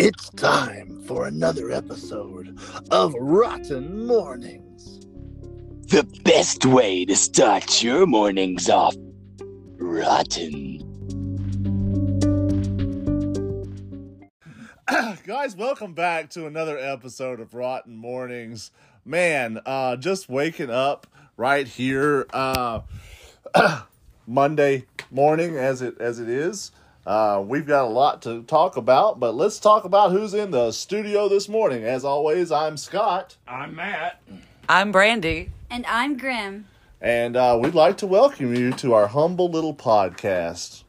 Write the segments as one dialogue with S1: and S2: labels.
S1: It's time for another episode of Rotten Mournings.
S2: The best way to start your mornings off rotten.
S1: Guys, welcome back to another episode of Rotten Mournings. Man, just waking up right here Monday morning as it is. We've got a lot to talk about, but let's talk about who's in the studio this morning. As always, I'm Scott.
S3: I'm Matt.
S4: I'm Brandy.
S5: And I'm Grim.
S1: And we'd like to welcome you to our humble little podcast.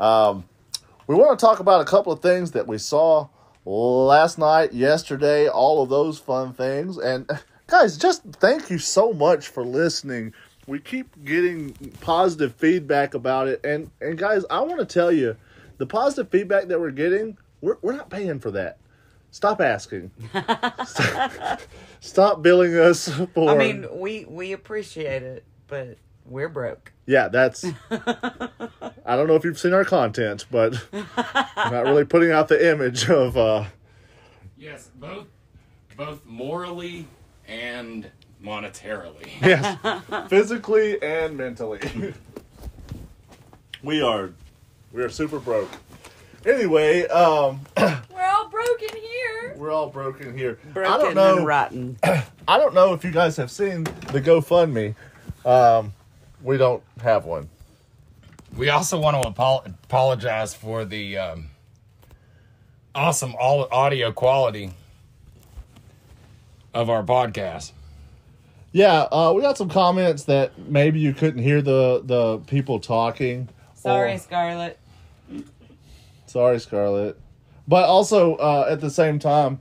S1: We want to talk about a couple of things that we saw last night, yesterday, all of those fun things. And guys, just thank you so much for listening. We keep getting positive feedback about it. And guys, I want to tell you, the positive feedback that we're getting, we're not paying for that. Stop asking. Stop billing us for...
S4: I mean, we appreciate it, but we're broke.
S1: Yeah, that's... I don't know if you've seen our content, but we're not really putting out the image of...
S3: Yes, both morally and monetarily.
S1: Yes, physically and mentally. We are super broke. Anyway,
S5: We're all broken here.
S1: we're all broken here.
S4: Broken
S1: I don't know.
S4: and rotten.
S1: I don't know if you guys have seen the GoFundMe. We don't have one.
S3: We also want to apologize for the awesome audio quality of our podcast.
S1: Yeah, we got some comments that maybe you couldn't hear the people talking.
S4: Sorry, Scarlett.
S1: Sorry, Scarlett. But also, at the same time,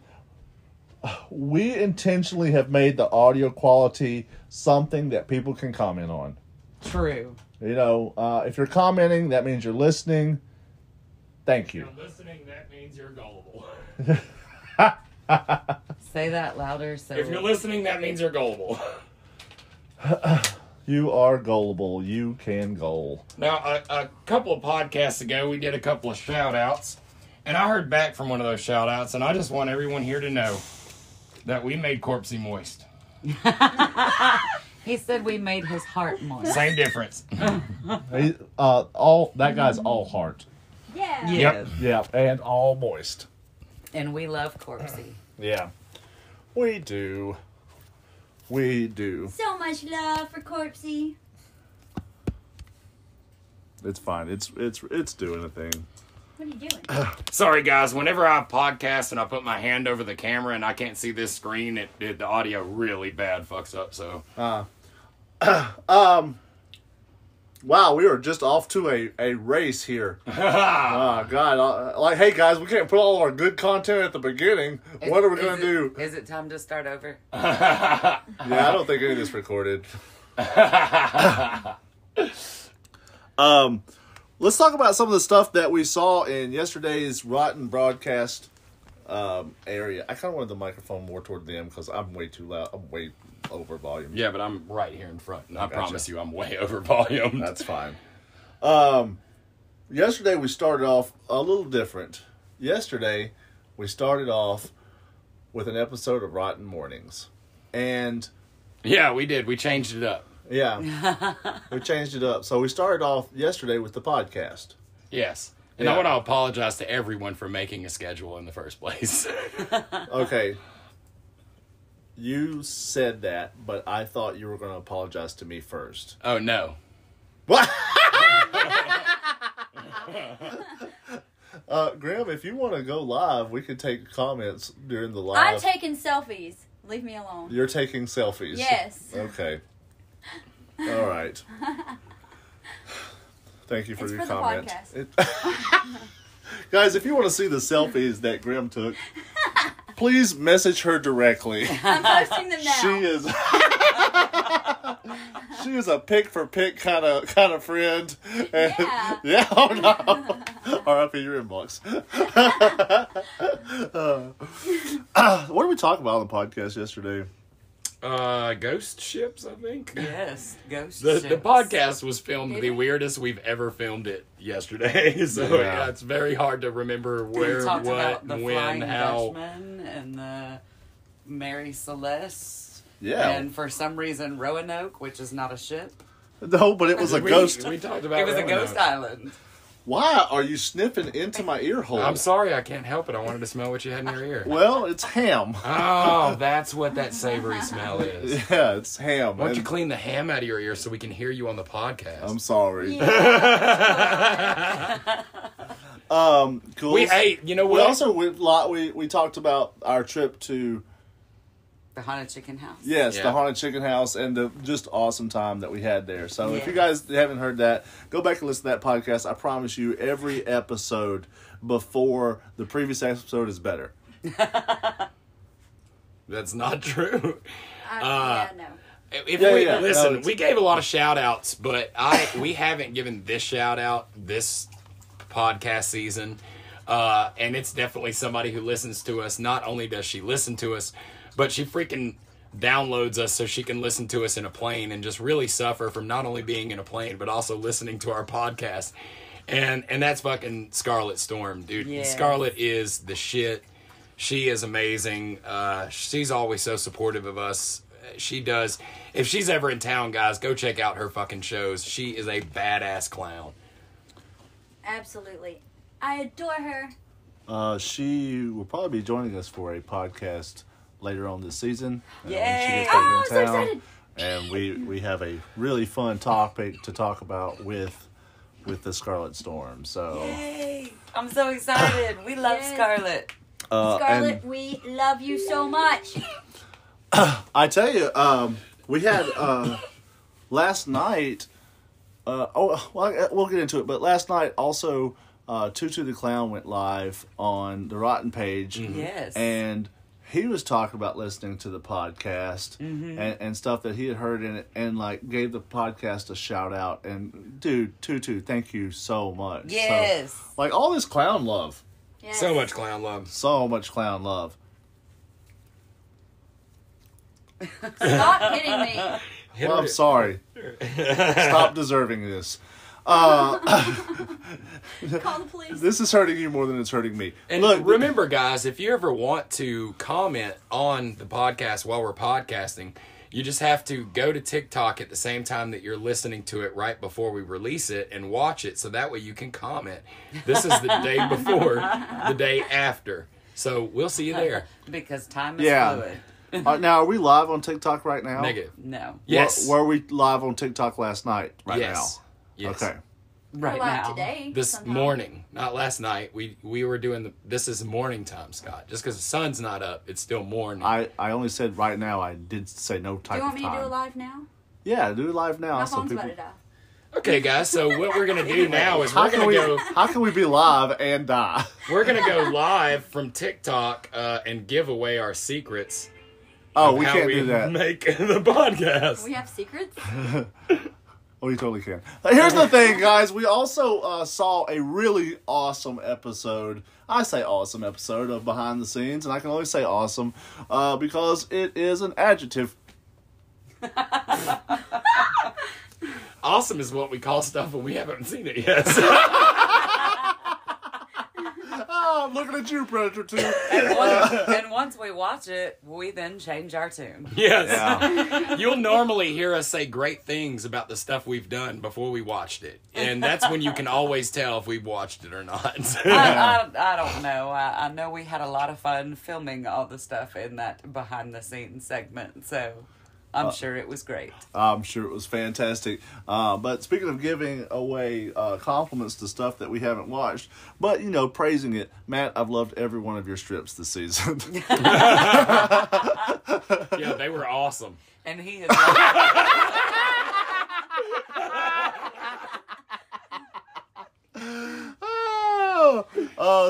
S1: we intentionally have made the audio quality something that people can comment on.
S4: True.
S1: You know, if you're commenting, that means you're listening. Thank you.
S3: If you're listening, that means you're gullible.
S4: Say that louder. So
S3: If you're listening, that means you're gullible.
S1: You are gullible. You can goal.
S3: Now, a couple of podcasts ago, we did a couple of shout-outs, and I heard back from one of those shout-outs, and I just want everyone here to know that we made Corpsey moist.
S4: He said we made his heart moist.
S3: Same difference.
S1: That guy's all heart.
S5: Yeah.
S4: Yes.
S1: Yeah, and all moist.
S4: And we love Corpsey.
S1: Yeah, we do. We do.
S5: So much love for Corpsey.
S1: It's fine. It's doing a thing.
S5: What are you doing?
S3: Sorry, guys. Whenever I podcast and I put my hand over the camera and I can't see this screen, the audio really bad fucks up. So,
S1: Wow, we were just off to a race here. Oh, God. Like, hey, guys, we can't put all of our good content at the beginning. What are we going to do?
S4: Is it time to start over?
S1: Yeah, I don't think any of this recorded. Let's talk about some of the stuff that we saw in yesterday's Rotten broadcast area. I kind of wanted the microphone more toward them because I'm way too loud. I'm way over volume.
S3: yeah, but I'm right here in front, and I
S1: Gotcha.
S3: promise you I'm way over volume.
S1: That's fine. Yesterday we started off a little different. Yesterday we started off with an episode of Rotten Mournings. And
S3: Yeah, we did. We changed it up.
S1: yeah, we changed it up. So we started off yesterday with the podcast.
S3: Yes. And
S1: Yeah.
S3: I want to apologize to everyone for making a schedule in the first place.
S1: Okay. You said that, but I thought you were going to apologize to me first.
S3: Oh, no.
S1: What? Graham, if you want to go live, we could take comments during the live.
S5: I'm taking selfies. Leave me alone.
S1: You're taking selfies.
S5: Yes.
S1: Okay. All right. Thank you for
S5: It's
S1: your
S5: for the
S1: comment.
S5: podcast.
S1: Guys, if you want to see the selfies that Graham took, please message her directly.
S5: I'm posting them now.
S1: She is a pick for pick kind of friend. And,
S5: Yeah.
S1: yeah. Oh no. RIP your inbox. What did we talk about on the podcast yesterday?
S3: Ghost ships, I think.
S4: Yes, ghost
S3: The
S4: ships.
S3: podcast was filmed
S5: Did
S3: the
S5: we?
S3: weirdest we've ever filmed it yesterday. So
S1: Yeah.
S3: it's very hard to remember
S4: We
S3: where,
S4: talked
S3: what,
S4: about the
S3: when,
S4: Flying
S3: how.
S4: Dutchman and the Mary Celeste.
S1: Yeah.
S4: And for some reason, Roanoke, which is not a ship.
S1: No, but it was a ghost.
S3: We talked about
S4: It was a
S3: Roanoke.
S4: ghost island.
S1: Why are you sniffing into my ear hole?
S3: I'm sorry, I can't help it. I wanted to smell what you had in your ear.
S1: Well, it's ham.
S3: Oh, that's what that savory smell is.
S1: Yeah, it's ham.
S3: Why don't you
S1: And-
S3: clean the ham out of your ear so we can hear you on the podcast?
S1: I'm sorry.
S5: Yeah.
S1: Cool.
S3: We ate. You know
S1: We
S3: what?
S1: also we talked about our trip to
S4: The Haunted Chicken House.
S1: the
S3: Yeah.
S1: Haunted Chicken House and the just awesome time that we had there. So if you
S4: Yes.
S1: guys haven't heard that, go back and listen to that podcast. I promise you, every episode before the previous episode is better.
S3: That's not true.
S5: Yeah, no.
S3: If
S1: Yeah,
S3: we
S1: yeah.
S3: listen,
S1: No, it's-
S3: we gave a lot of shout outs, but we haven't given this shout out this podcast season. And it's definitely somebody who listens to us. Not only does she listen to us, but she freaking downloads us so she can listen to us in a plane and just really suffer from not only being in a plane, but also listening to our podcast. And that's fucking Scarlet Storm, dude.
S4: Yes.
S3: Scarlet is the shit. She is amazing. She's always so supportive of us. She does. If she's ever in town, guys, go check out her fucking shows. She is a badass clown.
S5: Absolutely. I adore her.
S1: She will probably be joining us for a podcast later on this season. When she
S4: Yay!
S1: gets back
S5: Oh,
S1: in
S5: so
S1: town.
S5: excited.
S1: And we have a really fun topic to talk about with the Scarlet Storm. So
S4: Yay! I'm so excited. We love
S5: Yes.
S4: Scarlet.
S5: Scarlet,
S1: and
S5: we love you so much.
S1: I tell you, we had last night. We'll get into it. But last night also, Tutu the Clown went live on the ROTN page.
S4: Yes.
S1: And he was talking about listening to the podcast and stuff that he had heard in it, and like gave the podcast a shout out. And dude, Tutu, thank you so much.
S4: Yes.
S1: So, like all this clown love,
S5: Yes.
S3: So much clown love.
S1: so much clown love.
S5: Stop hitting me.
S3: Hit
S1: Well,
S3: her-
S1: I'm sorry. Stop deserving this.
S5: Call the police.
S1: This is hurting you more than it's hurting me.
S3: And
S1: Look,
S3: remember, guys, if you ever want to comment on the podcast while we're podcasting, you just have to go to TikTok at the same time that you're listening to it right before we release it and watch it, so that way you can comment. This is the day before, the day after. So we'll see you there.
S4: Because time is
S1: Yeah.
S4: fluid.
S1: now are we live on TikTok right now?
S3: Negative.
S4: No.
S3: Yes.
S1: Were we live on TikTok last night? Right
S3: Yes.
S1: now.
S3: Yes.
S1: Okay.
S4: Right
S5: We're live
S4: now.
S5: today.
S3: This
S5: somehow.
S3: morning, not last night. We were doing this is morning time, Scott. Just because the sun's not up, it's still morning.
S1: I only said right now. I did say no
S5: Do
S1: type
S5: you want
S1: of
S5: me
S1: time.
S5: to do a live now?
S1: Yeah, do it live now.
S5: My
S1: so
S5: phone's
S1: people.
S5: about to die.
S3: Okay, guys. So what we're gonna do now is
S1: How
S3: we're
S1: can
S3: gonna
S1: we?
S3: go.
S1: How can we be live and die?
S3: We're gonna go live from TikTok and give away our secrets.
S1: Oh,
S3: of
S1: we
S3: how
S1: can't do that.
S3: Make the podcast.
S5: We have secrets.
S1: Oh, we totally can. Here's the thing, guys. We also saw a really awesome episode. I say awesome episode of Behind the Scenes, and I can only say awesome because it is an adjective.
S3: Awesome is what we call stuff when we haven't seen it yet.
S1: I'm looking at you, Predator 2.
S4: And once we watch it, we then change our tune.
S3: Yes.
S1: Yeah.
S3: You'll normally hear us say great things about the stuff we've done before we watched it. And that's when you can always tell if we've watched it or not.
S4: I don't know. I know we had a lot of fun filming all the stuff in that behind the scenes segment, so I'm sure it was great.
S1: I'm sure it was fantastic. But speaking of giving away compliments to stuff that we haven't watched, but, you know, praising it, Matt, I've loved every one of your strips this season.
S3: Yeah, they were awesome.
S4: And he is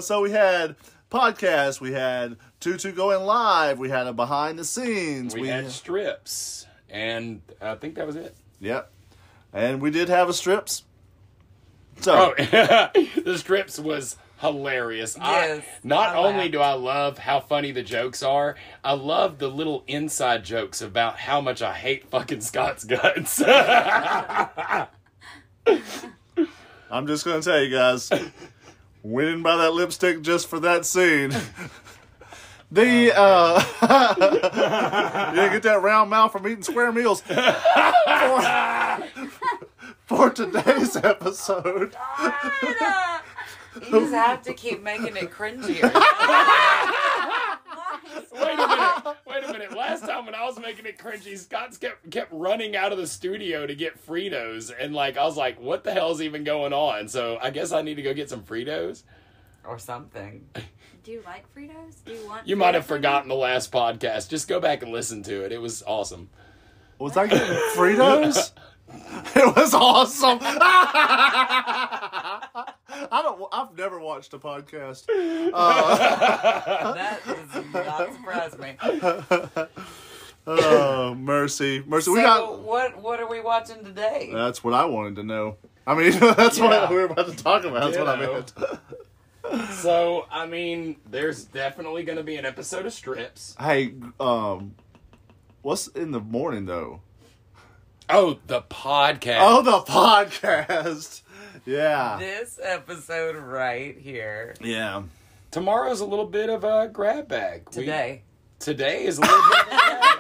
S1: So we had podcasts, we had Tutu going live, we had a behind the scenes.
S3: We had strips. And I think that was it.
S1: Yep. And we did have a strips. So
S3: Oh, the strips was hilarious.
S4: Yes,
S3: Not
S4: I
S3: only
S4: laughed.
S3: do I love how funny the jokes are, I love the little inside jokes about how much I hate fucking Scott's guts.
S1: I'm just going to tell you guys, we didn't buy that lipstick just for that scene. You didn't get that round mouth from eating square meals. For today's episode.
S4: You just have to keep making it cringier.
S3: Wait a minute. Last time when I was making it cringy, Scott kept running out of the studio to get Fritos. And, like, I was like, what the hell's even going on? So I guess I need to go get some Fritos.
S4: Or something.
S5: Do you like Fritos? Do you want?
S3: You might have
S5: Fritos?
S3: forgotten the last podcast. Just go back and listen to it. It was awesome.
S1: Was I getting Fritos? It was awesome. I've never watched a podcast.
S4: That does not surprise me.
S1: Oh, mercy.
S4: So
S1: We got.
S4: what are we watching today?
S1: That's what I wanted to know. I mean, that's
S3: Yeah.
S1: what we were about to talk about. That's what I meant.
S3: So, I mean, there's definitely going to be an episode of Strips.
S1: Hey, what's in the morning though?
S3: Oh, the podcast.
S1: Oh, the podcast. Yeah.
S4: This episode right here.
S1: Yeah.
S3: Tomorrow's a little bit of a grab bag.
S4: Today.
S3: Today is a little bit of a grab bag.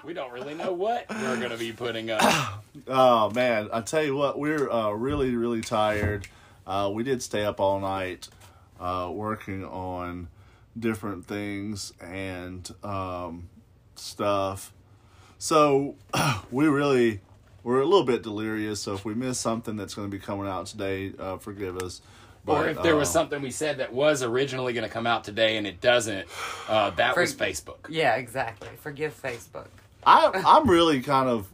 S3: We don't really know what we're going to be putting up.
S1: Oh man, I tell you what, we're really, really tired. We did stay up all night working on different things and stuff. So we're a little bit delirious. So if we miss something that's going to be coming out today, forgive us. But,
S3: Or if there was something we said that was originally going to come out today and it doesn't, that was Facebook.
S4: Yeah, exactly. Forgive Facebook.
S1: I'm really kind of,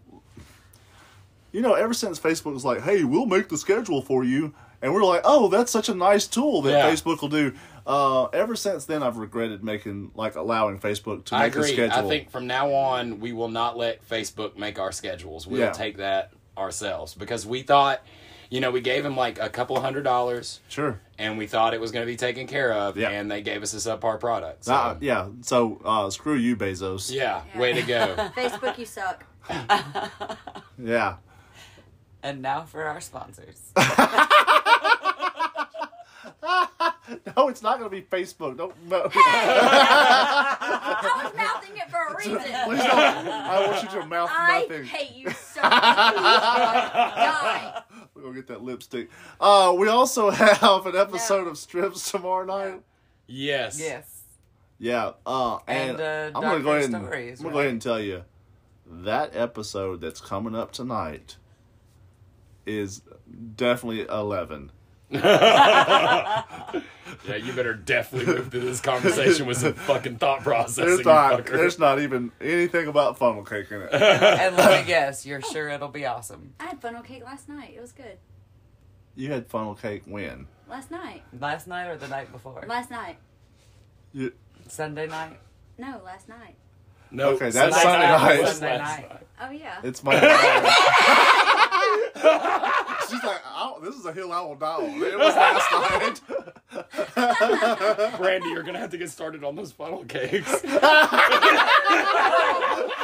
S1: ever since Facebook was like, hey, we'll make the schedule for you. And we're like, oh, that's such a nice tool that Facebook will do. Ever since then, I've regretted allowing Facebook to
S3: I
S1: make a
S3: agree.
S1: schedule.
S3: I think from now on, we will not let Facebook make our schedules. We'll take that ourselves. Because we thought, we gave them like a couple $100.
S1: Sure.
S3: And we thought it was going to be taken care of.
S1: Yeah.
S3: And they gave us a subpar product. So.
S1: Yeah. So, screw you, Bezos.
S3: Yeah. Way to go.
S5: Facebook, you suck.
S1: Yeah.
S4: And now for our sponsors.
S1: No, it's not going to be Facebook. Don't. No.
S5: I was mouthing it for a reason.
S1: Please don't. I want you to mouth nothing.
S5: I hate you so much. Die.
S1: We're going to get that lipstick. We also have an episode of Strips tomorrow night.
S3: Yes.
S4: Yes.
S1: Yeah. And I'm going to go ahead and tell you that episode that's coming up tonight is definitely 11.
S3: Yeah, you better definitely move through this conversation with some fucking thought processing.
S1: There's not even anything about funnel cake in it.
S4: And let me guess, you're sure it'll be awesome.
S5: I had funnel cake last night. It was good.
S1: You had funnel cake when?
S5: Last night.
S4: Last night or the night before?
S5: Last night.
S4: Sunday night?
S5: No, last night.
S3: No,
S1: Okay, that's Sunday night.
S4: Sunday night.
S5: Oh, yeah.
S1: It's my night. She's like, this is a hill I will die on. It was last night.
S3: Brandy, you're gonna have to get started on those funnel cakes.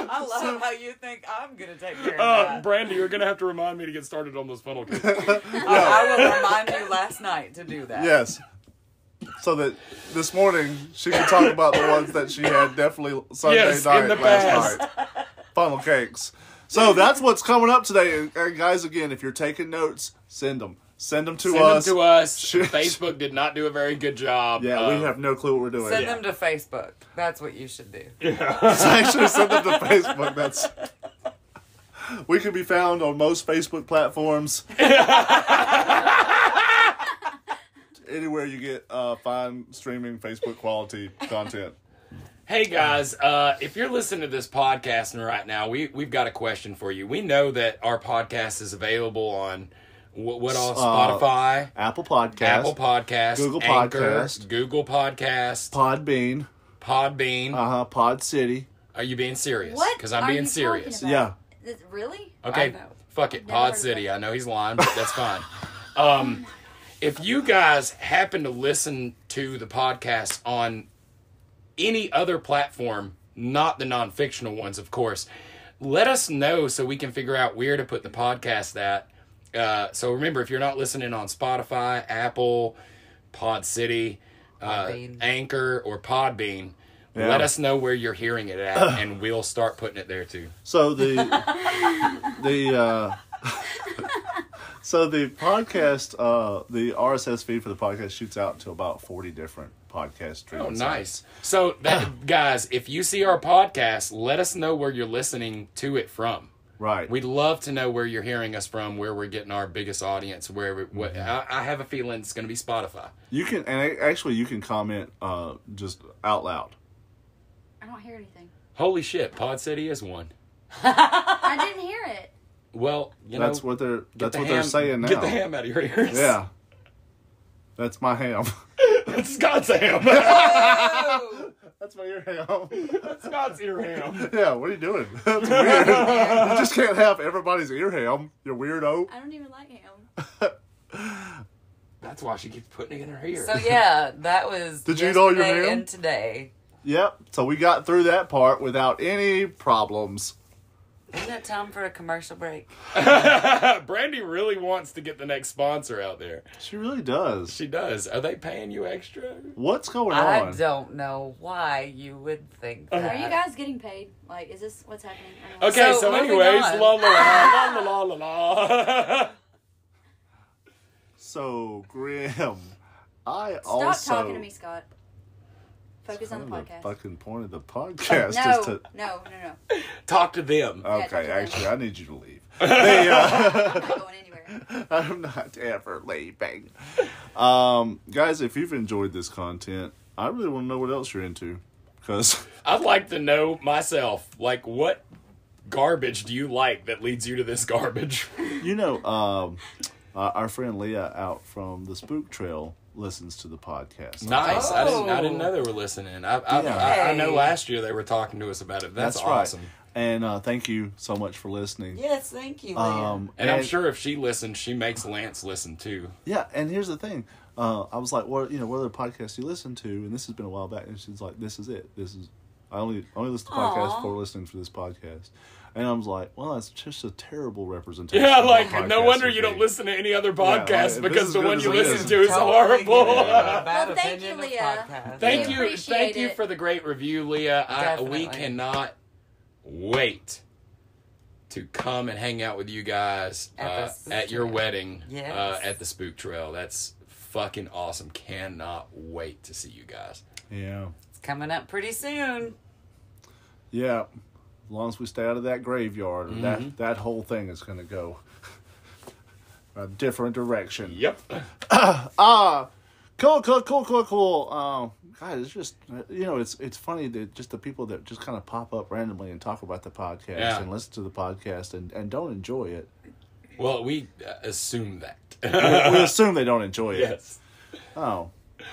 S4: I love how you think I'm going to take care of that.
S3: Brandy, you're gonna have to remind me to get started on those funnel cakes.
S4: I will remind you last night to do that.
S1: Yes. So that this morning she can talk about the ones that she had definitely Sunday night
S3: in the
S1: last
S3: past.
S1: night. Funnel cakes. So that's what's coming up today. And guys, again, if you're taking notes, send them. Send them to us.
S3: Send them to us.
S1: Sure.
S3: Facebook did not do a very good job.
S1: Yeah, we have no clue what we're doing.
S4: Send them to Facebook. That's what you should do.
S1: Actually, send them to Facebook. We can be found on most Facebook platforms. Anywhere you get fine streaming Facebook quality content.
S3: Hey guys, if you're listening to this podcast right now, we've got a question for you. We know that our podcast is available on what all? Spotify,
S1: Apple Podcast, Google
S3: Anchor,
S1: Podcast,
S3: Google Podcast,
S1: Podbean, Pod City.
S3: Are you being serious?
S5: What
S3: Because I'm
S5: are
S3: being
S5: you
S3: serious.
S5: talking about?
S1: Yeah.
S5: Really?
S3: Okay,
S4: I know.
S3: fuck it,
S5: Never
S3: Pod
S5: heard of
S3: City.
S5: it.
S3: I know he's lying, but that's fine. if you guys happen to listen to the podcast on any other platform, not the non-fictional ones, of course, let us know so we can figure out where to put the podcast at. So remember, if you're not listening on Spotify, Apple, Pod City, Anchor, or Podbean, let us know where you're hearing it at, and we'll start putting it there too.
S1: So the podcast, the RSS feed for the podcast shoots out to about 40 different podcast streams.
S3: Oh, nice. So, guys, if you see our podcast, let us know where you're listening to it from.
S1: Right.
S3: We'd love to know where you're hearing us from, where we're getting our biggest audience. I have a feeling it's going to be Spotify.
S1: You can, and actually, you can comment just out loud.
S5: I don't hear anything.
S3: Holy shit! Pod City is one.
S5: I didn't hear it.
S3: Well,
S1: that's what they're saying now.
S3: Get the ham out of your ears.
S1: Yeah. That's my ham.
S3: That's Scott's ham.
S1: That's my ear ham.
S3: That's Scott's ear ham.
S1: Yeah, what are you doing? That's weird. You just can't have everybody's ear ham, you weirdo.
S5: I don't even like ham.
S3: That's why she keeps putting it in her ear.
S4: So yeah, that was
S1: Did you eat all your
S4: yesterday
S1: ham?
S4: and today.
S1: Yep, so we got through that part without any problems.
S4: Isn't it time for a commercial break?
S3: Brandy really wants to get the next sponsor out there.
S1: She really does.
S3: She does. Are they paying you extra?
S1: What's going
S4: I
S1: on?
S4: don't know why you would think that.
S5: Are you guys getting paid? Like, is this what's happening? Or not?
S3: Okay, so
S4: moving
S3: anyways,
S4: on.
S3: la la la la la la.
S1: So, Grim, I
S5: Stop
S1: also...
S5: talking to me, Scott. Focus on the
S1: The
S5: podcast.
S1: fucking point of the podcast
S5: No,
S1: is to...
S5: no.
S3: Talk to them.
S1: Okay,
S5: talk to them.
S1: actually, I need you to leave.
S5: I'm not going anywhere.
S1: I'm not ever leaving. Guys, if you've enjoyed this content, I really want to know what else you're into. Because
S3: I'd like to know myself, like, what garbage do you like that leads you to this garbage?
S1: you know, our friend Leah out from the Spook Trail listens to the podcast.
S3: Nice.
S4: Oh.
S3: I didn't know they were listening. I know last year they were talking to us about it. That's awesome.
S1: Right. And thank you so much for listening.
S4: Yes, thank you, Leah.
S3: And I'm sure if she listens, she makes Lance listen too.
S1: Yeah, and here's the thing. I was like, what other podcasts you listen to? And this has been a while back. And she's like, this is it. I only listen to podcasts before listening to this podcast. And I was like, well, that's just a terrible representation.
S3: Yeah,
S1: of
S3: like,
S1: what
S3: no
S1: podcasts
S3: wonder
S1: would
S3: you don't
S1: be.
S3: listen to any other podcast
S1: this
S3: because
S1: is
S3: the
S1: good
S3: one
S1: as
S3: you
S1: it
S3: listen
S1: is.
S3: to is horrible.
S4: Bad
S5: Well, thank
S4: opinion
S5: you,
S4: of
S5: Leah.
S4: podcast.
S3: Thank
S5: We
S3: you
S5: appreciate it.
S3: for the great review, Leah. We
S4: Definitely.
S3: cannot wait to come and hang out with you guys at your wedding
S4: Yes.
S3: at the Spook Trail. That's fucking awesome. Cannot wait to see you guys.
S1: Yeah.
S4: It's coming up pretty soon.
S1: Yeah. As long as we stay out of that graveyard, that whole thing is going to go a different direction.
S3: Yep.
S1: Cool. God, it's just, it's funny that just the people that just kind of pop up randomly and talk about the podcast and listen to the podcast and don't enjoy it.
S3: Well, we assume that.
S1: We assume they don't enjoy it.
S3: Yes.
S1: Oh,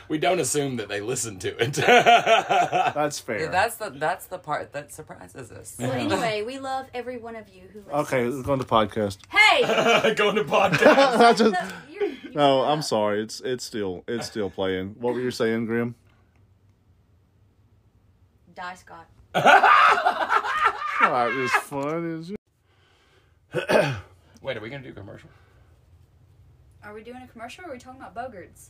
S3: We don't assume that they listen to it.
S1: that's fair.
S4: Yeah, that's the part that surprises us.
S5: So anyway, we love every one of you who listens.
S1: Okay, let's go on to podcast.
S5: Hey!
S3: Going to podcast.
S1: I just,
S5: You're
S1: no, I'm sorry. It's still playing. What were you saying, Grim?
S5: Die, Scott.
S1: Not as fun as you.
S3: Wait, are we going to do commercial?
S5: Are we doing a commercial or are we talking about Boggarts?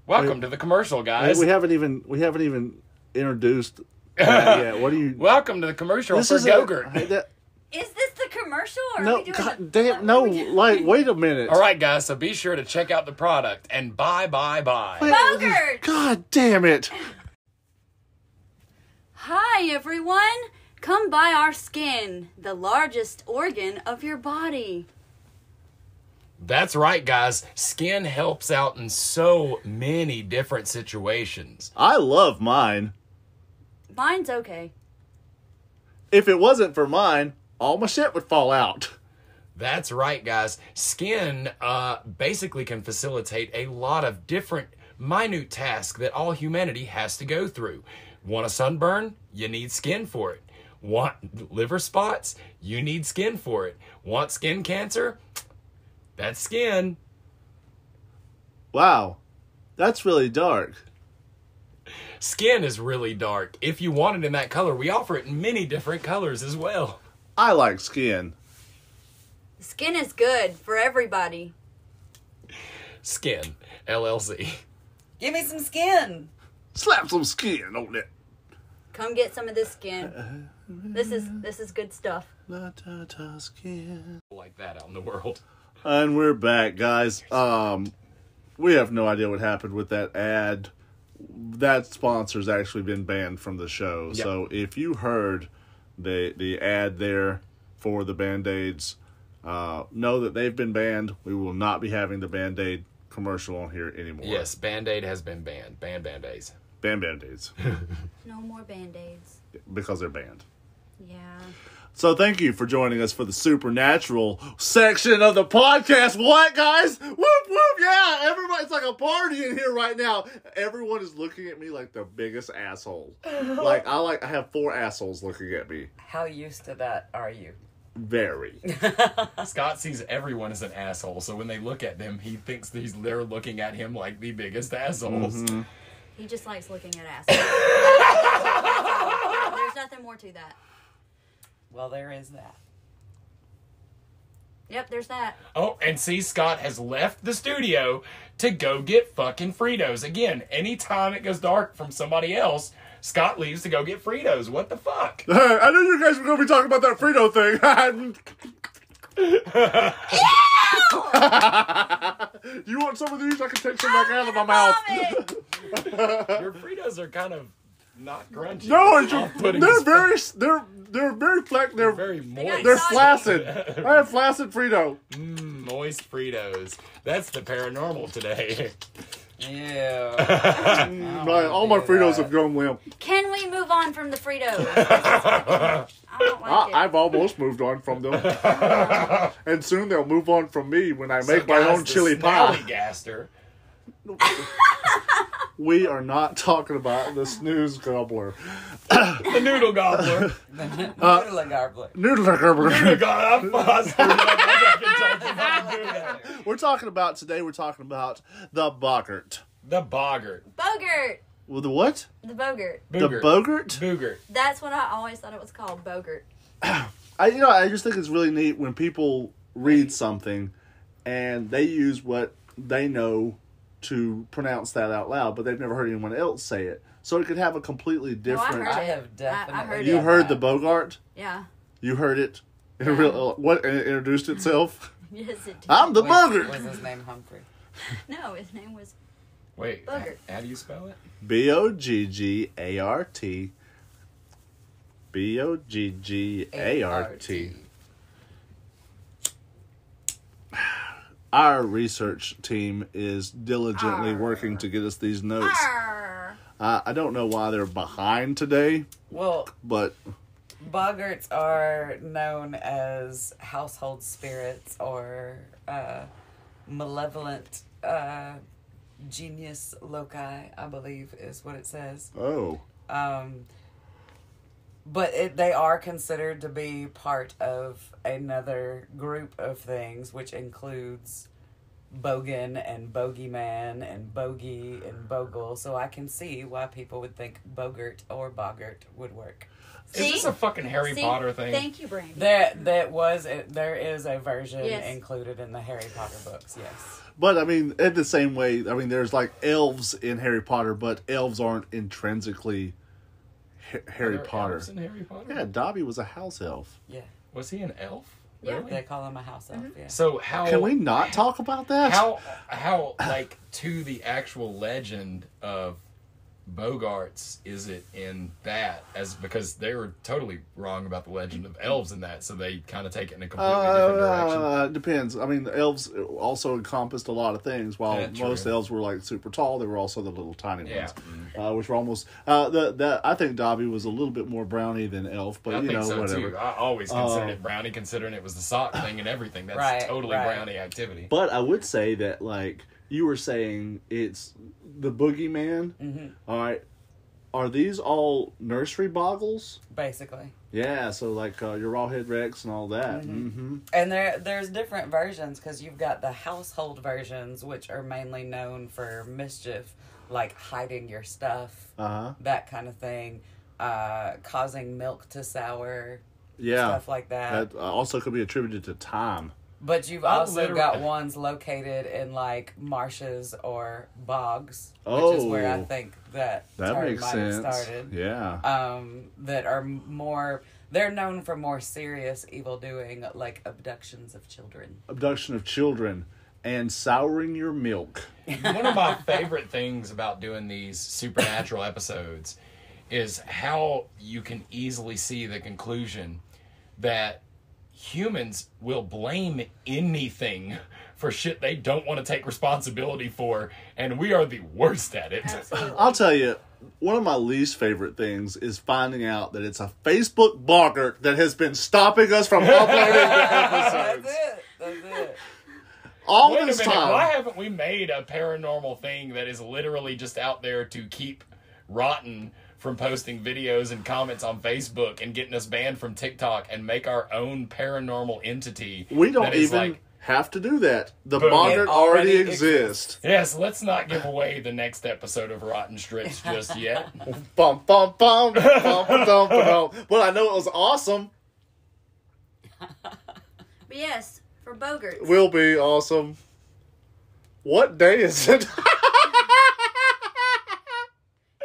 S3: Welcome to the commercial, guys.
S1: We haven't even introduced yet. What do you?
S3: Welcome to the commercial for Gogurt.
S5: Is this the commercial or are
S1: No,
S5: we doing
S1: God damn, no! Like, wait a minute.
S3: All right, guys, so be sure to check out the product and buy.
S5: Boggarts!
S1: God damn it!
S5: Hi, everyone. Come buy our skin, the largest organ of your body.
S3: That's right, guys. Skin helps out in so many different situations.
S1: I love mine.
S5: Mine's okay.
S1: If it wasn't for mine, all my shit would fall out.
S3: That's right, guys. Skin basically can facilitate a lot of different minute tasks that all humanity has to go through. Want a sunburn? You need skin for it. Want liver spots? You need skin for it. Want skin cancer? That's skin.
S1: Wow. That's really dark.
S3: Skin is really dark. If you want it in that color, we offer it in many different colors as well.
S1: I like skin.
S5: Skin is good for everybody.
S3: Skin, LLC.
S4: Give me some skin.
S1: Slap some skin on it.
S5: Come get some of this skin. This is good stuff.
S1: Skin.
S3: Like that out in the world.
S1: And we're back, guys. We have no idea what happened with that ad. That sponsor's actually been banned from the show.
S3: Yep.
S1: So if you heard the ad there for the Band-Aids, know that they've been banned. We will not be having the Band-Aid commercial on here anymore.
S3: Yes, Band-Aid has been banned. Ban Band-Aids.
S1: Ban Band-Aids.
S5: No more Band-Aids.
S1: Because they're banned.
S5: Yeah.
S1: So thank you for joining us for the supernatural section of the podcast. What, guys? Whoop, whoop, yeah. Everybody's like a party in here right now. Everyone is looking at me like the biggest asshole. I have 4 assholes looking at me.
S4: How used to that are you?
S1: Very.
S3: Scott sees everyone as an asshole, so when they look at them, he thinks they're looking at him like the biggest assholes.
S1: Mm-hmm.
S5: He just likes looking at assholes. There's nothing more to that.
S4: Well, there is that.
S5: Yep, there's that.
S3: Oh, and see, Scott has left the studio to go get fucking Fritos. Again, anytime it goes dark from somebody else, Scott leaves to go get Fritos. What the fuck?
S1: I knew you guys were going to be talking about that Frito thing. You want some of these? I can take some back out of my mouth.
S3: Your Fritos are kind of not crunchy.
S1: No,
S3: Off-putting
S1: they're
S3: as fuck.
S1: they're
S3: Very moist.
S1: they're flaccid. I have flaccid Frito.
S3: Moist Fritos. That's the paranormal today.
S4: Yeah.
S1: All my Fritos have gone limp.
S5: Can we move on from the Fritos? I don't like it.
S1: I've almost moved on from them. And soon they'll move on from me when I
S3: So
S1: make my
S3: guys,
S1: own chili
S3: the
S1: pie.
S3: Snallygaster.
S1: We are not talking about the snooze gobbler.
S3: The noodle gobbler.
S4: Noodle gobbler.
S1: Noodle gobbler.
S3: Noodle gobbler. I'm screwed up. I can talk about doing that.
S1: We're talking about the Boggart.
S3: The Boggart.
S5: Bogart.
S1: Well, the what?
S5: The Bogart.
S1: The Bogart?
S3: Boogert.
S5: That's what I always thought it was called, Bogart.
S1: I just think it's really neat when people read something and they use what they know to pronounce that out loud, but they've never heard anyone else say it. So it could have a completely different...
S5: heard
S4: I
S5: it.
S4: have definitely.
S5: I heard
S1: You
S5: it.
S1: heard the Bogart?
S5: Yeah.
S1: You heard it? What? And it introduced itself?
S5: Yes, it did.
S1: I'm the
S4: Was
S1: Bogart!
S4: his name Humphrey?
S5: No, his name was...
S3: Wait,
S5: Boogert.
S3: how do you spell it?
S1: Boggart. Boggart. Our research team is diligently working to get us these notes.
S5: Arr.
S1: I don't know why they're behind today,
S4: Well,
S1: but
S4: Boggarts are known as household spirits or malevolent genius loci, I believe is what it says.
S1: oh,
S4: But they are considered to be part of another group of things, which includes bogan and bogeyman and bogey and bogle. So I can see why people would think Bogart or Boggart would work.
S3: Is this a fucking Harry Potter thing?
S5: Thank you, Brandy.
S4: There is a version
S5: Yes.
S4: included in the Harry Potter books. Yes.
S1: but I mean, in the same way, I mean, there's like elves in Harry Potter, but elves aren't intrinsically Harry
S3: Are there
S1: Potter.
S3: elves in Harry Potter?
S1: Yeah, Dobby was a house elf.
S4: Yeah.
S3: Was he an elf?
S5: Yeah.
S3: Really?
S4: They call him a house elf. Yeah.
S3: So how
S1: Can we not talk about that?
S3: how like to the actual legend of Boggarts is it in that because they were totally wrong about the legend of elves in that, so they kind of take it in a completely different direction.
S1: Depends. I mean, the elves also encompassed a lot of things. While
S3: Yeah, true.
S1: most elves were like super tall, they were also the little tiny
S3: Yeah.
S1: ones, which were almost. I think Dobby was a little bit more brownie than elf, but
S3: I
S1: you
S3: think
S1: know,
S3: so
S1: whatever.
S3: too. I always considered it brownie, considering it was the sock thing and everything. That's
S4: Right,
S3: totally
S4: right.
S3: brownie activity.
S1: But I would say that, like you were saying, it's the boogeyman.
S4: Mm-hmm.
S1: All right. are these all nursery boggles?
S4: Basically.
S1: Yeah, so like your Rawhead Rex and all that. Mm-hmm.
S4: And there's different versions, because you've got the household versions, which are mainly known for mischief, like hiding your stuff, that kind of thing, causing milk to sour, stuff like that.
S1: That also could be attributed to time.
S4: But you've also got ones located in like marshes or bogs, which is where I think that term
S1: makes
S4: might
S1: sense.
S4: have started.
S1: Yeah.
S4: That are more, they're known for more serious evil doing, like abductions of children.
S1: Abduction of children and souring your milk.
S3: One of my favorite things about doing these supernatural episodes is how you can easily see the conclusion that humans will blame anything for shit they don't want to take responsibility for, and we are the worst at it.
S5: Absolutely.
S1: I'll tell you, one of my least favorite things is finding out that it's a Facebook boggart that has been stopping us from uploading the episodes.
S4: That's it.
S1: All
S3: Wait
S1: this
S3: a minute,
S1: time.
S3: why haven't we made a paranormal thing that is literally just out there to keep Rotten from posting videos and comments on Facebook and getting us banned from TikTok and make our own paranormal entity?
S1: We don't
S3: that is
S1: even have to do that. The
S3: Boom.
S1: boggart
S4: It
S1: already
S4: already
S1: exists.
S3: Yes, let's not give away the next episode of Rotten Strips just yet.
S1: Bum, bum, bum, bum, bum, bum, bum. Well, I know it was awesome.
S5: But yes, for Boggarts.
S1: Will be awesome. What day is it?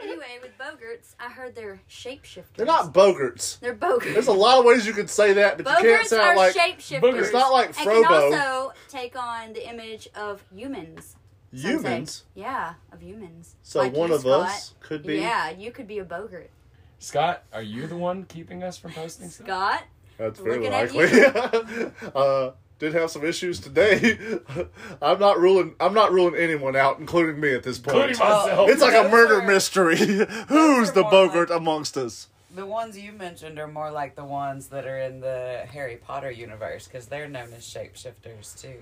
S5: Anyway, with Boggarts, I heard they're shapeshifters.
S1: They're not Bogarts.
S5: They're Boggarts.
S1: There's a lot of ways you could say that, but you can't
S5: Boggarts
S1: sound
S5: are
S1: like...
S5: shapeshifters.
S1: It's not like
S5: And can
S1: Frobo.
S5: also take on the image of humans. some say.
S1: Humans?
S5: Yeah, of humans.
S1: So
S5: Like
S1: one
S5: you,
S1: of
S5: Scott.
S1: us could be...
S5: Yeah, you could be a Boggart.
S3: Scott, are you the one keeping us from posting stuff?
S5: Scott?
S1: That's very
S5: Looking at
S1: likely. Did have some issues today. I'm not ruling anyone out, including me at this point.
S3: Including myself.
S1: It's like a
S4: Those
S1: murder
S4: are-
S1: mystery. Who's
S4: are
S1: the
S4: more
S1: Bogart
S4: like-
S1: amongst us?
S4: The ones you mentioned are more like the ones that are in the Harry Potter universe, because they're known as shapeshifters too.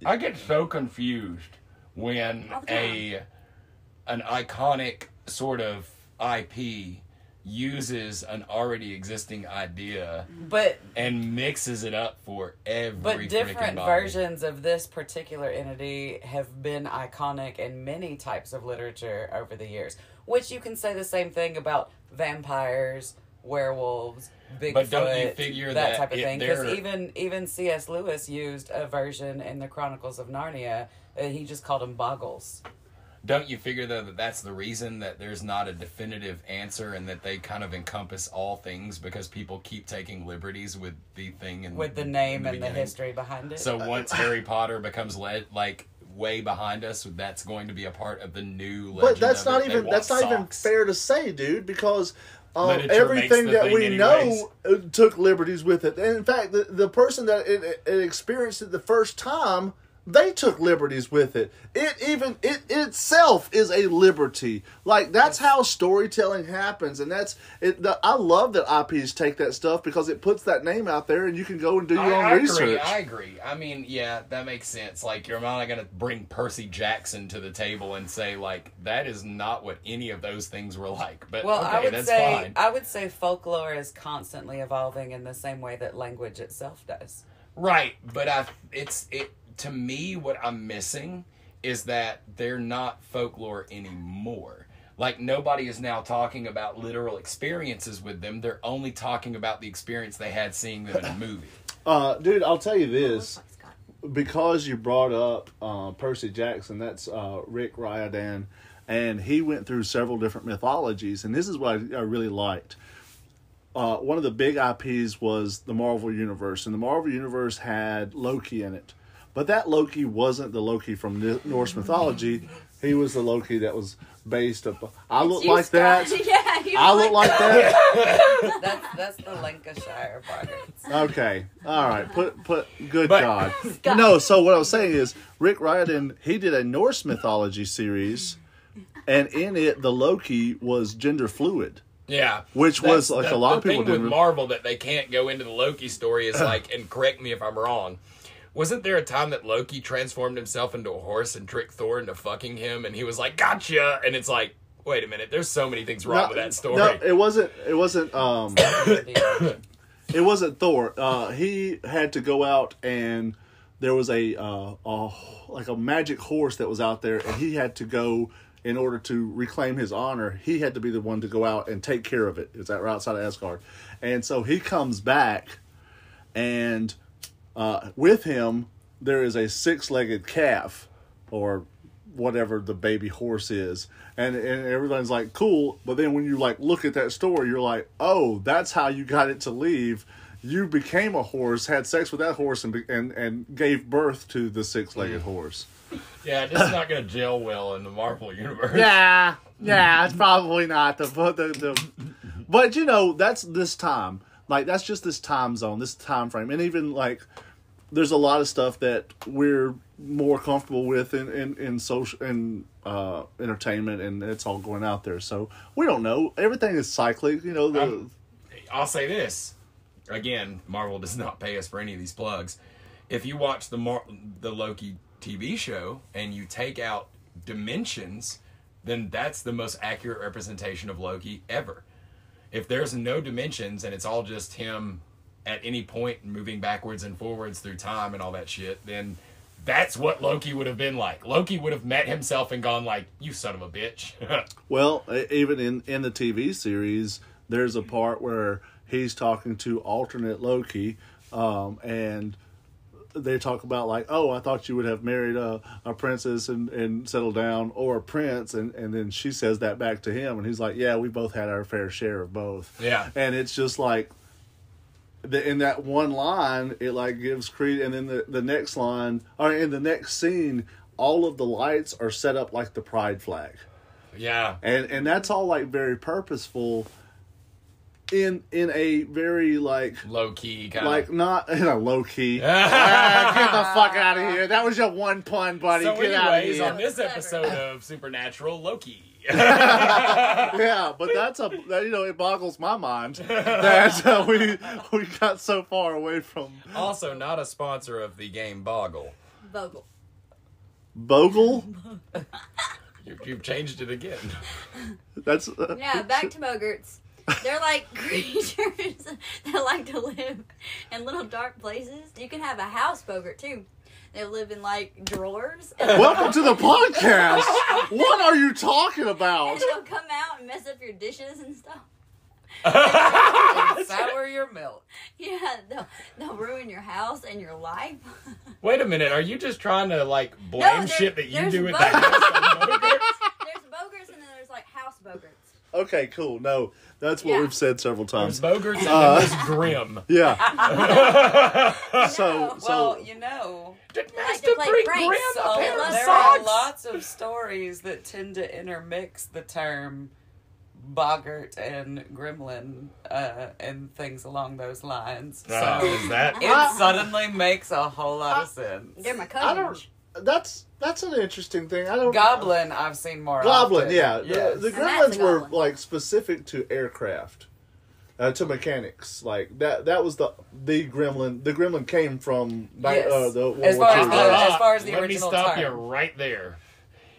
S3: I get so confused when
S5: All the time.
S3: an iconic sort of IP uses an already existing idea
S4: But
S3: and mixes it up for every freaking
S4: different
S3: body.
S4: versions of this particular entity have been iconic in many types of literature over the years. Which you can say the same thing about vampires, werewolves, Bigfoot,
S3: But don't you figure that
S4: type of
S3: if
S4: thing? Because
S3: they're-
S4: even C.S. Lewis used a version in the Chronicles of Narnia. He just called them boggles.
S3: Don't you figure, though, that that's the reason that there's not a definitive answer and that they kind of encompass all things because people keep taking liberties with the thing and
S4: With the name and the
S3: beginning?
S4: history behind it.
S3: So once Harry Potter becomes like way behind us, that's going to be a part of the new legend.
S1: But that's
S3: of
S1: not
S3: it. They
S1: even
S3: want socks.
S1: fair to say, dude, because
S3: Literature
S1: everything
S3: makes the
S1: that
S3: thing
S1: we
S3: anyways.
S1: know took liberties with it. And in fact, the person that it experienced it the first time, they took liberties with it. It itself is a liberty. Like, that's how storytelling happens, and that's it. I love that IPs take that stuff because it puts that name out there, and you can go and do your own research.
S3: I agree. I mean, yeah, that makes sense. Like, you're not going to bring Percy Jackson to the table and say, like, that is not what any of those things were like. But,
S4: Well,
S3: okay, that's fine.
S4: I would say folklore is constantly evolving in the same way that language itself does.
S3: Right, but to me, what I'm missing is that they're not folklore anymore. Like, nobody is now talking about literal experiences with them. They're only talking about the experience they had seeing them in a movie.
S1: Dude, I'll tell you this.
S5: Looks like Scott.
S1: Because you brought up Percy Jackson, that's Rick Riordan, and he went through several different mythologies, and this is what I really liked. One of the big IPs was the Marvel Universe, and the Marvel Universe had Loki in it. But that Loki wasn't the Loki from Norse mythology. He was the Loki that was based up. I look
S5: You,
S1: like that.
S5: Scott. Yeah, you
S1: I look like that.
S4: That's the Lancashire Boggarts.
S1: Okay. All right. Put good
S3: But-
S1: God.
S5: Scott.
S1: No, so what I was saying is Rick Riordan, he did a Norse mythology series, and in it the Loki was gender fluid.
S3: Yeah.
S1: Which was, like, a lot of people
S3: The thing
S1: didn't
S3: with
S1: re-
S3: Marvel that they can't go into the Loki story is like, and correct me if I'm wrong, Wasn't there a time that Loki transformed himself into a horse and tricked Thor into fucking him, and he was like, "Gotcha," and it's like, wait a minute, there's so many things wrong with that story.
S1: No, it wasn't. It wasn't Thor. He had to go out, and there was a magic horse that was out there, and he had to go in order to reclaim his honor. He had to be the one to go out and take care of it. It's outside of Asgard, and so he comes back, and with him there is a 6-legged calf, or whatever the baby horse is, and everyone's like, cool. But then when you like look at that story, you're like, oh, that's how you got it to leave. You became a horse, had sex with that horse, and gave birth to the 6-legged horse.
S3: Yeah, this is not going to gel well in the Marvel universe.
S1: Yeah, it's probably not but you know, that's this time. Like, that's just this time zone, this time frame, and even like, there's a lot of stuff that we're more comfortable with in social entertainment, and it's all going out there. So we don't know. Everything is cyclic, you know.
S3: I'll say this again: Marvel does not pay us for any of these plugs. If you watch the Loki TV show and you take out dimensions, then that's the most accurate representation of Loki ever. If there's no dimensions and it's all just him at any point moving backwards and forwards through time and all that shit, then that's what Loki would have been like. Loki would have met himself and gone like, you son of a bitch.
S1: Well, even in the TV series, there's a part where he's talking to alternate Loki, and they talk about like, oh, I thought you would have married a princess and settled down, or a prince, and then she says that back to him, and he's like, yeah, we both had our fair share of both.
S3: Yeah.
S1: And it's just like, in that one line, it like gives credence, and then the next line, or in the next scene, all of the lights are set up like the pride flag.
S3: Yeah.
S1: And that's all like very purposeful in a very like
S3: low key kind
S1: like
S3: of,
S1: not in a low key. Get the fuck out of here. That was your one pun, buddy.
S3: So
S1: Get out of
S3: anyways,
S1: here.
S3: on this episode of Supernatural, Loki.
S1: Yeah, but it boggles my mind that we got so far away from.
S3: Also, not a sponsor of the game Boggle.
S1: Bogle?
S3: You've changed it again.
S1: That's
S5: Yeah, back to Boggarts. They're like creatures that like to live in little dark places. You can have a house Boggart too. They live in like drawers.
S1: Welcome to the podcast. What are you talking about?
S5: And they'll come out and mess up your dishes and stuff.
S4: And sour your milk.
S5: Yeah, they'll ruin your house and your life.
S3: Wait a minute, are you just trying to like blame shit that you do at the
S5: Boggarts.
S3: house on Boggarts?
S5: There's Boggarts and then there's like house Boggarts.
S1: Okay, cool. No, that's what we've said several times.
S3: There's Boggarts and there's Grimm.
S1: Yeah.
S4: Well, you know,
S3: Did
S5: like
S3: Master
S5: to play
S3: bring
S5: pranks.
S3: Grimm a pair of
S4: there are
S3: socks?
S4: lots of stories that tend to intermix the term Boggart and Gremlin and things along those lines. So
S3: Is that?
S4: it suddenly makes a whole lot of sense.
S5: They're my
S1: I don't.
S5: cousins.
S1: That's an interesting thing. I don't.
S4: Goblin, I've seen more
S1: Goblin,
S4: often.
S1: yeah.
S4: Yes.
S1: The
S5: And that's
S1: gremlins
S5: a
S1: were
S5: goblin.
S1: like specific to aircraft, to mechanics. Like that was the gremlin. The gremlin came from
S4: Yes.
S1: the World
S4: As
S1: War
S4: far
S1: II
S4: as the-
S1: era.
S4: as far as the
S3: Let me
S4: original
S3: stop
S4: term.
S3: you right there.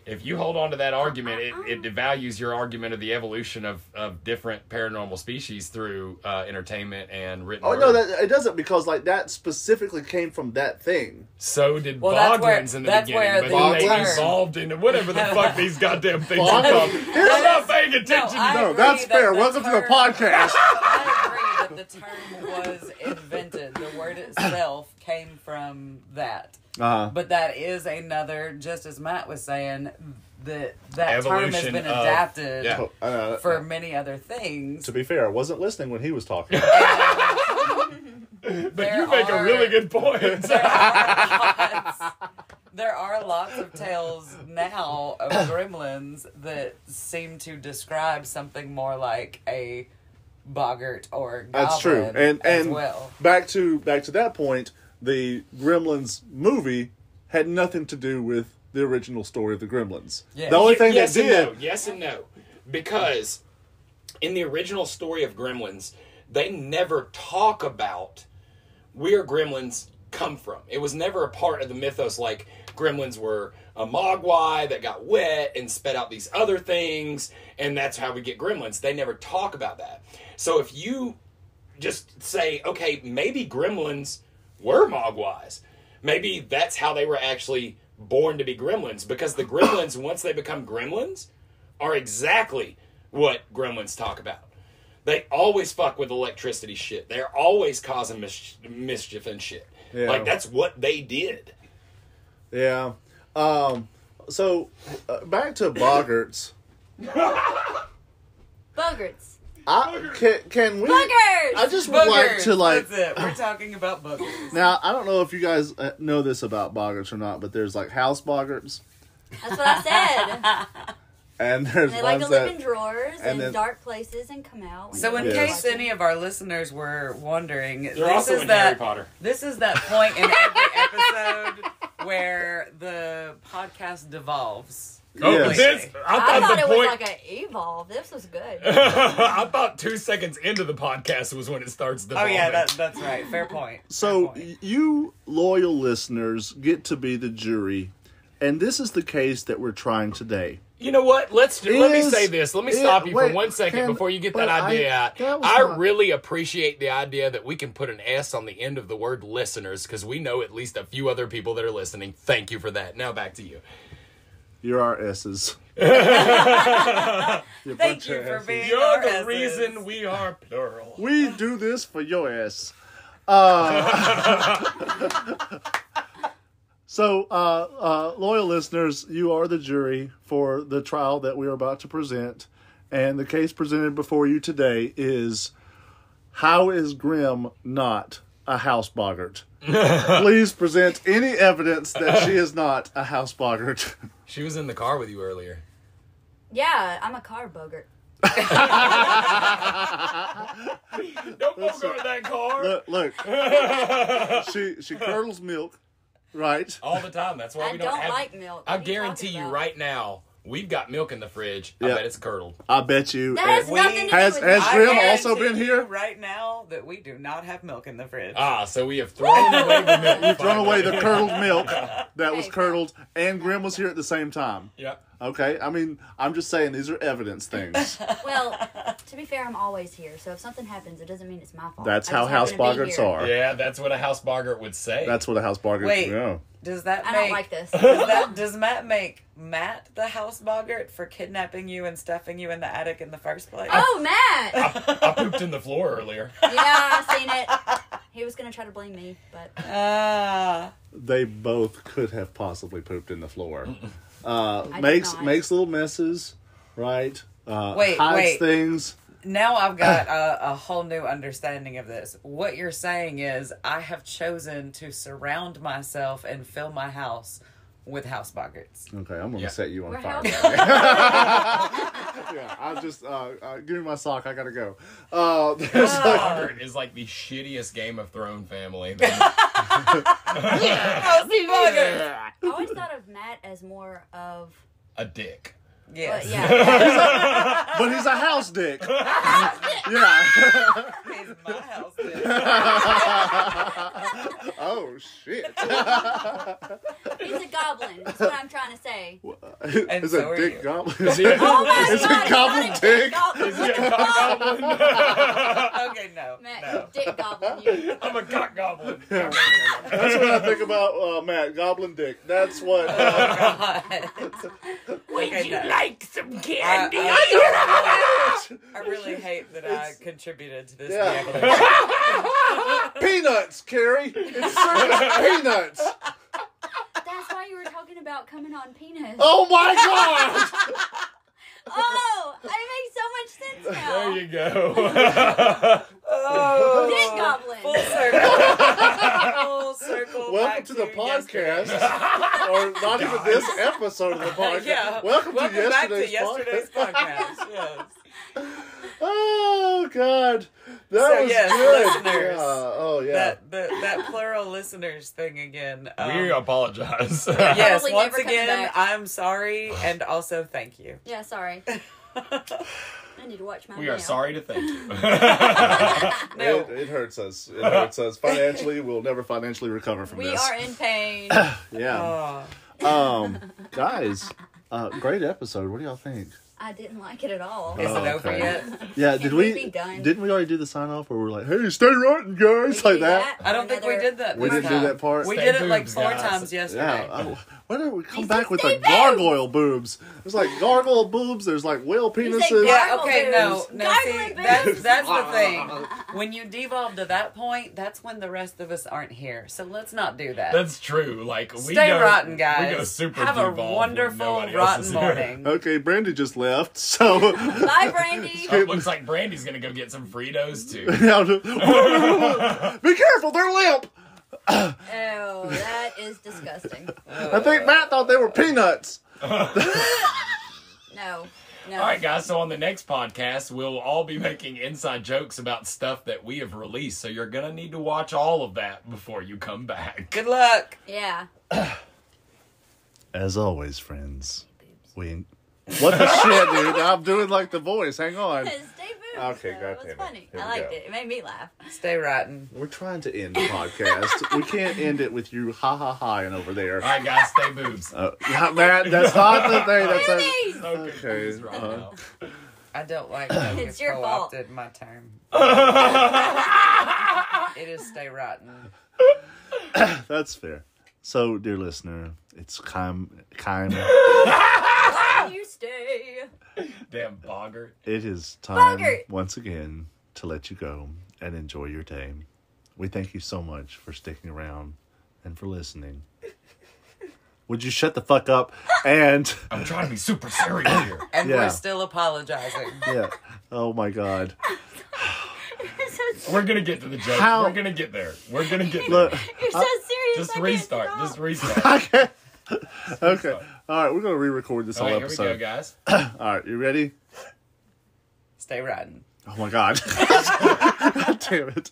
S3: If you hold on to that argument, it devalues your argument of the evolution of different paranormal species through entertainment and written
S1: Oh
S3: word.
S1: no, it doesn't, because like that specifically came from that thing.
S3: So did
S4: Well, that's where-
S3: Boggarts in the
S4: that's
S3: beginning,
S4: where
S3: but
S1: the
S3: then they
S1: term-
S3: evolved into whatever the fuck these goddamn things are
S1: Boggarts.
S3: called. I'm not paying attention.
S4: I
S1: No,
S4: agree
S1: that's
S4: that
S1: fair.
S4: the
S1: Welcome to the
S4: term-
S1: podcast.
S4: I agree that the term was invented. The word itself came from that. But that is another, just as Matt was saying, that term has
S3: Evolution
S4: been
S3: of-
S4: adapted
S3: yeah.
S4: for many other things.
S1: To be fair, I wasn't listening when he was talking.
S3: But you make a really good point.
S4: There are lots of tales now of gremlins that seem to describe something more like a boggart or goblin.
S1: That's true. And
S4: as well.
S1: back to that point, the Gremlins movie had nothing to do with the original story of the Gremlins.
S4: Yeah.
S1: The only thing
S3: yes
S1: that
S3: and
S1: did.
S3: no. Yes and no. Because in the original story of Gremlins, they never talk about we're gremlins come from. It was never a part of the mythos like gremlins were a mogwai that got wet and spit out these other things, and that's how we get gremlins. They never talk about that. So if you just say, okay, maybe gremlins were mogwais. Maybe that's how they were actually born to be gremlins, because the gremlins, once they become gremlins, are exactly what gremlins talk about. They always fuck with electricity shit. They're always causing mischief and shit.
S1: Yeah.
S3: Like, that's what they did.
S1: Yeah. So, back to Boggarts.
S5: Boggarts.
S1: Can we?
S5: Boggarts!
S1: I just would like to, like...
S4: That's it. We're talking about Boggarts.
S1: Now, I don't know if you guys know this about Boggarts or not, but there's, like, house Boggarts.
S5: That's what I said.
S1: And there's
S5: They like
S1: ones
S5: to live
S1: that...
S5: in drawers and
S1: then-
S5: dark places and come out. when
S4: So in
S5: nobody's
S4: case
S5: watching.
S4: any of our listeners were wondering,
S3: They're also in Harry Potter.
S4: This is that point in every episode where the podcast devolves.
S3: Oh,
S1: Yes.
S3: this,
S5: I thought
S3: the
S5: it
S3: point,
S5: was like an evolve. This was good.
S3: I thought 2 seconds into the podcast was when it starts
S4: Oh
S3: devolving.
S4: yeah, that's right. Fair point.
S1: So,
S4: Fair point.
S1: you loyal listeners get to be the jury, and this is the case that we're trying today.
S3: You know what? Let me say this. Let me stop you
S1: wait,
S3: for 1 second before you get that
S1: but
S3: idea out.
S1: that was
S3: I
S1: not-
S3: really appreciate the idea that we can put an S on the end of the word listeners, because we know at least a few other people that are listening. Thank you for that. Now back to you.
S1: You're our S's.
S4: Thank you for being
S3: You're
S4: our
S3: the
S4: S's.
S3: reason we are plural.
S1: We do this for your ass. So, loyal listeners, you are the jury for the trial that we are about to present. And the case presented before you today is, how is Grimm not a house boggart? Please present any evidence that she is not a house boggart.
S3: She was in the car with you earlier.
S5: Yeah, I'm a car boggart.
S3: Don't go to that car.
S1: Look. She curdles milk, right?
S3: All the time. That's why
S5: I
S3: we don't
S5: don't
S3: have...
S5: like milk.
S3: I
S5: What are you
S3: guarantee
S5: talking
S3: you
S5: about?
S3: right now, we've got milk in the fridge. I
S1: Yeah.
S3: bet it's curdled.
S1: I bet you.
S5: That has
S4: We-
S5: nothing to do
S1: Has-
S5: with
S1: has
S5: me.
S1: Grimm
S4: I
S1: also
S4: guarantee
S1: been here?
S4: you right now that we do not have milk in the fridge.
S3: Ah, so we have thrown away the milk.
S1: You've thrown away the
S3: finally.
S1: curdled milk that was
S5: Hey,
S1: curdled, and Grimm was here at the same time.
S3: Yep.
S1: Okay? I mean, I'm just saying these are evidence things.
S5: Well, to be fair, I'm always here. So if something happens, it doesn't mean it's my fault.
S1: That's
S5: I
S1: how
S5: just
S1: house
S5: happen to be
S1: boggarts
S5: here.
S1: are.
S3: Yeah, that's what a house boggart would say.
S1: That's what a house boggart
S4: Wait.
S1: yeah.
S4: Does that
S5: I
S4: make
S5: don't like this.
S4: does Matt make Matt the house boggart for kidnapping you and stuffing you in the attic in the first place?
S5: Oh, Matt!
S3: I pooped in the floor earlier.
S5: Yeah, I seen it. He was going to try to blame me, but...
S1: They both could have possibly pooped in the floor.
S5: did
S1: Makes
S5: not.
S1: little messes, right?
S4: Wait,
S1: hides
S4: wait.
S1: things.
S4: Now I've got a whole new understanding of this. What you're saying is I have chosen to surround myself and fill my house with house boggarts.
S1: Okay, I'm going to
S3: Yeah.
S1: set you on
S5: We're
S1: fire.
S5: house
S1: Yeah, I just, give me my sock, I gotta go.
S3: Boggart is like the shittiest Game of Thrones family.
S4: House boggart!
S5: I always thought of Matt as more of...
S3: A dick.
S4: Yes.
S5: But yeah.
S1: But he's a house dick. Yeah.
S4: He's my house dick.
S1: Oh, shit.
S5: He's a goblin. That's what I'm trying to say.
S4: And
S1: Is
S4: so
S1: a
S4: are
S1: dick
S4: you.
S1: goblin?
S3: Is he a,
S5: Oh my
S1: Is it
S5: God,
S1: goblin
S5: he's not a
S1: dick?
S5: goblin.
S3: is he a cock goblin?
S4: Okay, no.
S5: Matt,
S4: No.
S5: you dick goblin. You.
S3: I'm a cock goblin.
S1: That's what I think about Matt, goblin dick. That's what...
S3: Would
S4: Okay,
S3: you
S4: no.
S3: like some candy?
S4: I really hate that I contributed to this
S1: Yeah.
S4: gambling.
S1: Peanuts, Carrie. It's circus peanuts.
S5: That's why you were talking about coming on penis.
S1: Oh, my God.
S5: Oh, it makes so much sense now.
S3: There you go.
S4: Oh,
S5: Dick goblin.
S4: full circle. Full circle.
S1: Welcome
S4: back
S1: to the podcast.
S4: yesterday.
S1: Or not even this episode of the podcast.
S4: Yeah.
S1: Welcome to
S4: back to
S1: yesterday's
S4: yesterday's podcast. Yes.
S1: Oh, God. That
S4: So,
S1: was
S4: yes,
S1: good.
S4: listeners.
S1: Yeah. Oh, yeah.
S4: That plural listeners thing again.
S3: We apologize.
S4: Yes,
S5: Probably
S4: once
S5: never comes
S4: again,
S5: back.
S4: I'm sorry, and also thank you.
S5: Yeah, sorry. I need to watch my
S3: We
S5: mail.
S3: are sorry to thank you.
S4: No.
S1: It hurts us. It hurts us financially. We'll never financially recover from
S5: We
S1: this.
S5: are in pain.
S1: Yeah.
S4: Oh.
S1: Guys, great episode. What do y'all think?
S5: I didn't like it at all.
S4: Is it
S1: Oh,
S4: over
S1: okay.
S4: yet?
S1: Yeah,
S5: Can
S1: did
S5: we
S1: we?
S5: be done?
S1: Didn't we already do the sign off where we're like, "Hey, stay rotten, guys,"
S5: We
S1: like
S5: do
S1: that?
S4: I don't think we did that.
S1: We
S4: this
S1: didn't do
S4: time.
S1: that part?
S4: We
S3: Stay
S4: did it like
S3: boobs,
S4: 4
S3: guys.
S4: times yesterday.
S1: Yeah. Why don't we come
S5: You
S1: back
S5: said
S1: with
S5: stay
S1: the gargoyle boobs? There's like gargoyle boobs. There's like whale
S5: You said
S1: penises.
S4: Yeah,
S5: Gargle
S4: okay,
S5: boobs.
S4: no,
S5: Gargling
S4: see,
S5: boobs.
S4: that's the thing. When you devolve to that point, that's when the rest of us aren't here. So let's not do that.
S3: That's true. Like we
S4: Stay
S3: go,
S4: rotten, guys.
S3: We go super
S4: Have a
S3: devolved when
S4: wonderful
S3: nobody else is
S4: rotten
S3: here.
S4: morning.
S1: Okay, Brandy just left, so
S5: Bye, Brandy.
S3: Oh, it looks like Brandy's gonna go get some Fritos too.
S1: be careful, they're limp.
S5: Oh, that is disgusting.
S1: I think Matt thought they were peanuts.
S5: No.
S3: All right, guys. So on the next podcast, we'll all be making inside jokes about stuff that we have released. So you're gonna need to watch all of that before you come back.
S4: Good luck.
S5: Yeah.
S1: As always, friends, we. What the shit, dude? I'm doing like the voice. Hang on.
S5: Stay boobs.
S1: Okay,
S5: though.
S1: goddamn
S5: It was
S1: it.
S5: funny.
S1: Here
S5: I
S1: we
S5: liked
S1: go.
S5: it. It made me laugh.
S4: Stay rotten.
S1: We're trying to end the podcast. We can't end it with you ha ha ha and over there.
S3: All right, guys. Stay boobs.
S1: Yeah, Matt, that's not the thing. That's a,
S5: Please.
S3: So
S1: Okay.
S3: confused right now.
S4: I don't like that
S5: It's
S4: you
S5: your fault.
S4: co-opted my term. It is stay rotten.
S1: That's fair. So, dear listener, it's time.
S5: Why you stay?
S3: Damn boggart.
S1: It is time
S5: Boggart.
S1: once again to let you go and enjoy your day. We thank you so much for sticking around and for listening. Would you shut the fuck up? And
S3: I'm trying to be super serious here.
S4: And
S1: Yeah.
S4: we're still apologizing.
S1: yeah, oh my God.
S5: You're so serious.
S3: We're gonna get to the joke.
S1: How-
S3: We're gonna get there. We're gonna get
S1: Look,
S3: there.
S5: You're so serious.
S3: Just
S5: I can't
S3: restart.
S5: stop.
S3: Just restart.
S1: okay. Okay. All right, we're gonna re-record this
S3: All
S1: whole
S3: right, here we go,
S1: episode.
S3: guys.
S1: All right, you ready?
S4: Stay rotten.
S1: Oh my God. God damn it.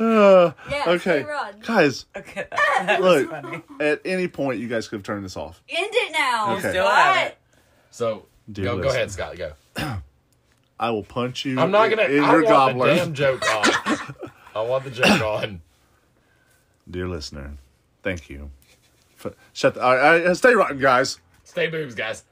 S5: Yeah,
S1: Okay,
S5: stay rotten.
S1: guys,
S4: Okay. That was
S1: look.
S4: funny.
S1: At any point, you guys could have turned this off.
S5: End it now.
S1: Okay.
S4: Still at it.
S3: So
S1: Dear
S3: go
S1: listener.
S3: ahead, Scott. Go.
S1: I will punch you.
S3: I'm not gonna.
S1: in
S3: I
S1: your
S3: want
S1: gobbler.
S3: the damn joke on. I want the joke on.
S1: Dear listener, thank you. Shut the. All right, stay rotten, guys.
S3: Stay boobs, guys.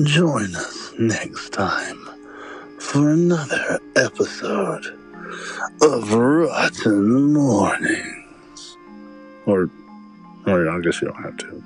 S6: Join us next time for another episode of Rotten Mornings. Or I guess you don't have to.